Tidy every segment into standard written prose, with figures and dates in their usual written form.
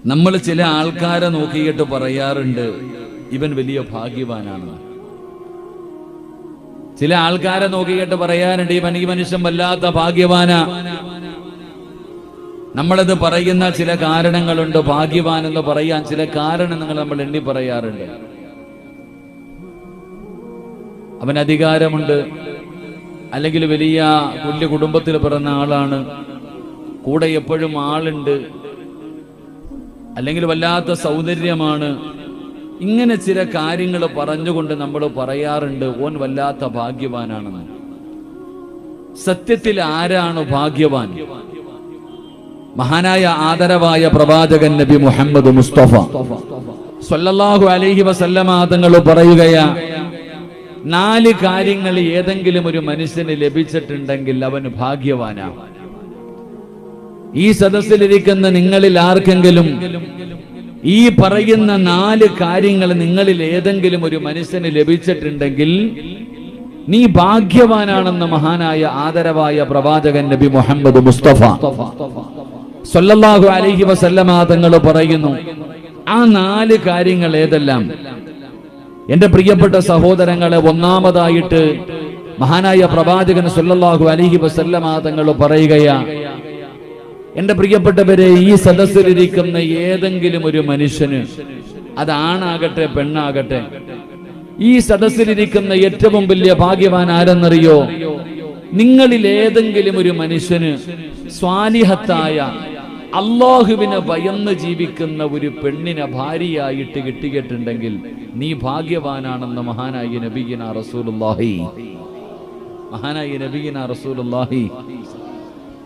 നമ്മൾ ചില ആൾക്കാരെ നോക്കിയിട്ട് പറയാറുണ്ട് ഇവൻ വലിയ ഭാഗ്യവാനാണ്. ചില ആൾക്കാരെ നോക്കിയിട്ട് പറയാറുണ്ട് ഇവൻ ഈ മനുഷ്യൻ വല്ലാത്ത ഭാഗ്യവാനാ. നമ്മളത് പറയുന്ന ചില കാരണങ്ങളുണ്ട്. ഭാഗ്യവാൻ എന്ന് പറയാൻ ചില കാരണങ്ങൾ നമ്മൾ എണ്ണി പറയാറുണ്ട്. അവൻ അധികാരമുണ്ട്, അല്ലെങ്കിൽ വലിയ വലിയ കുടുംബത്തിൽ പിറന്ന ആളാണ്, കൂടെ എപ്പോഴും ആളുണ്ട്, അല്ലെങ്കിൽ വല്ലാത്ത സൗന്ദര്യമാണ്. ഇങ്ങനെ ചില കാര്യങ്ങൾ പറഞ്ഞുകൊണ്ട് നമ്മൾ പറയാറുണ്ട് ഓൻ വല്ലാത്ത ഭാഗ്യവാനാണെന്ന്. സത്യത്തിൽ ആരാണ് ഭാഗ്യവാൻ? മഹാനായ ആദരവായ പ്രവാചകൻ നബി മുഹമ്മദ് മുസ്തഫ സ്വല്ലല്ലാഹു അലൈഹി വസല്ലമ തങ്ങൾ പറയുകയാ, 4 കാര്യങ്ങൾ ഏതെങ്കിലും ഒരു മനുഷ്യന് ലഭിച്ചിട്ടുണ്ടെങ്കിൽ അവൻ ഭാഗ്യവാനാണ്. ഈ സദസ്സിലിരിക്കുന്ന നിങ്ങളിൽ ആർക്കെങ്കിലും ഈ പറയുന്ന 4 കാര്യങ്ങൾ നിങ്ങളിൽ ഏതെങ്കിലും ഒരു മനുഷ്യന് ലഭിച്ചിട്ടുണ്ടെങ്കിൽ നീ ഭാഗ്യവാനാണെന്ന് മഹാനായ ആദരവായ പ്രവാചകൻ നബി മുഹമ്മദ് മുസ്തഫ സ്വല്ലല്ലാഹു അലൈഹി വസല്ലമ തങ്ങൾ പറയുന്നു. ആ 4 കാര്യങ്ങൾ ഏതെല്ലാം? എന്റെ പ്രിയപ്പെട്ട സഹോദരങ്ങളെ, ഒന്നാമതായിട്ട് മഹാനായ പ്രവാചകൻ സ്വല്ലല്ലാഹു അലൈഹി വസല്ലമ തങ്ങൾ പറയുകയാ, എന്റെ പ്രിയപ്പെട്ടവരെ, ഈ സദസ്സിലിരിക്കുന്ന ഏതെങ്കിലും ഒരു മനുഷ്യന്, അതാണാകട്ടെ പെണ്ണാകട്ടെ, ഈ സദസ്സിലിരിക്കുന്ന ഏറ്റവും വലിയ ഭാഗ്യവാൻ ആരെന്നറിയോ? നിങ്ങളിൽ ഏതെങ്കിലും ഒരു മനുഷ്യന് സ്വാലിഹത്തായ അല്ലാഹുവിനെ ഭയന്ന് ജീവിക്കുന്ന ഒരു പെണ്ണിനെ ഭാര്യയായിട്ട് കിട്ടിയിട്ടുണ്ടെങ്കിൽ നീ ഭാഗ്യവാനാണെന്ന് മഹാനായ നബിയിന റസൂലുള്ളാഹി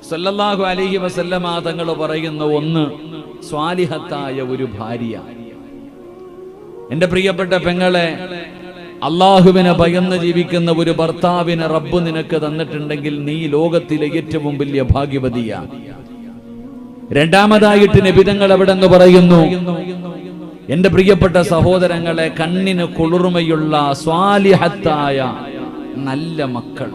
സല്ലല്ലാഹു അലൈഹി വസല്ലമ തങ്ങൾ പറയുന്ന ഒന്ന് സ്വാലിഹത്തായ ഒരു ഭാര്യ. എന്റെ പ്രിയപ്പെട്ട പെങ്ങളെ, അള്ളാഹുവിനെ ഭയന്ന് ജീവിക്കുന്ന ഒരു ഭർത്താവിനെ റബ്ബ് നിനക്ക് തന്നിട്ടുണ്ടെങ്കിൽ നീ ലോകത്തിലെ ഏറ്റവും വലിയ ഭാഗ്യവതിയാ. രണ്ടാമതായിട്ട് നബി തങ്ങൾ അവിടെ നിന്ന് പറയുന്നു, എന്റെ പ്രിയപ്പെട്ട സഹോദരങ്ങളെ, കണ്ണിന് കുളിർമയുള്ള സ്വാലിഹത്തായ നല്ല മക്കൾ,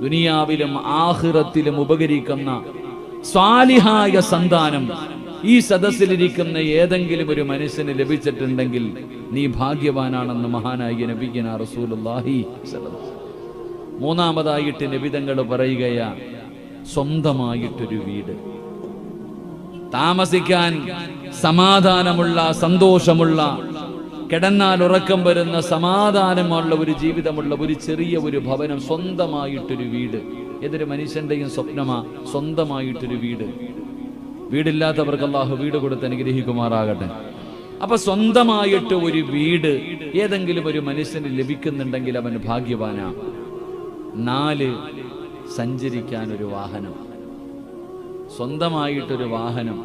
ദുനിയാവിലും ആഖിറത്തിലും ഉപകരിക്കുന്ന സ്വാലിഹായ സന്താനം ഈ സദസ്സിലിരിക്കുന്ന ഏതെങ്കിലും ഒരു മനുഷ്യന് ലഭിച്ചിട്ടുണ്ടെങ്കിൽ നീ ഭാഗ്യവാനാണെന്ന് മഹാനായ നബിയിന റസൂലുള്ളാഹി സ്വല്ലല്ലാഹു അലൈഹി വസല്ലം. മൂന്നാമതായിട്ട് നബി തങ്ങൾ പറയുകയാ, സ്വന്തമായിട്ടൊരു വീട്, താമസിക്കാൻ സമാധാനമുള്ള, സന്തോഷമുള്ള, കിടന്നാൽ ഉറക്കം വരുന്ന, സമാധാനമുള്ള ഒരു ജീവിതമുള്ള ഒരു ചെറിയ ഒരു ഭവനം, സ്വന്തമായിട്ടൊരു വീട്. ഏതൊരു മനുഷ്യന്റെയും സ്വപ്നമാ സ്വന്തമായിട്ടൊരു വീട്. വീടില്ലാത്തവർക്ക് അല്ലാഹു വീട് കൊടുത്ത് അനുഗ്രഹിക്കുമാറാകട്ടെ. അപ്പൊ സ്വന്തമായിട്ട് ഒരു വീട് ഏതെങ്കിലും ഒരു മനുഷ്യന് ലഭിക്കുന്നുണ്ടെങ്കിൽ അവൻ ഭാഗ്യവാനാ. 4, സഞ്ചരിക്കാൻ ഒരു വാഹനം, സ്വന്തമായിട്ടൊരു വാഹനം.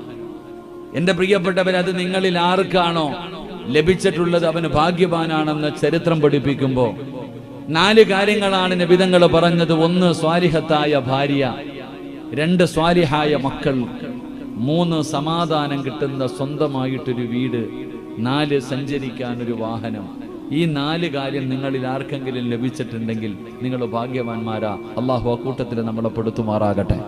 എന്റെ പ്രിയപ്പെട്ടവർ, അത് നിങ്ങളിൽ ആർക്കാണോ ലഭിച്ചിട്ടുള്ളത് അവന് ഭാഗ്യവാനാണെന്ന് ചരിത്രം പഠിപ്പിക്കുമ്പോ 4 കാര്യങ്ങളാണ് നബി തങ്ങൾ പറഞ്ഞത്. 1, സ്വാലിഹത്തായ ഭാര്യ. 2, സ്വാലിഹായ മക്കൾ. 3, സമാധാനം കിട്ടുന്ന സ്വന്തമായിട്ടൊരു വീട്. 4, സഞ്ചരിക്കാൻ ഒരു വാഹനം. ഈ 4 കാര്യം നിങ്ങളിൽ ആർക്കെങ്കിലും ലഭിച്ചിട്ടുണ്ടെങ്കിൽ നിങ്ങൾ ഭാഗ്യവാന്മാരാ. അള്ളാഹു ആ കൂട്ടത്തിൽ നമ്മളെ പെടുത്തുമാറാകട്ടെ.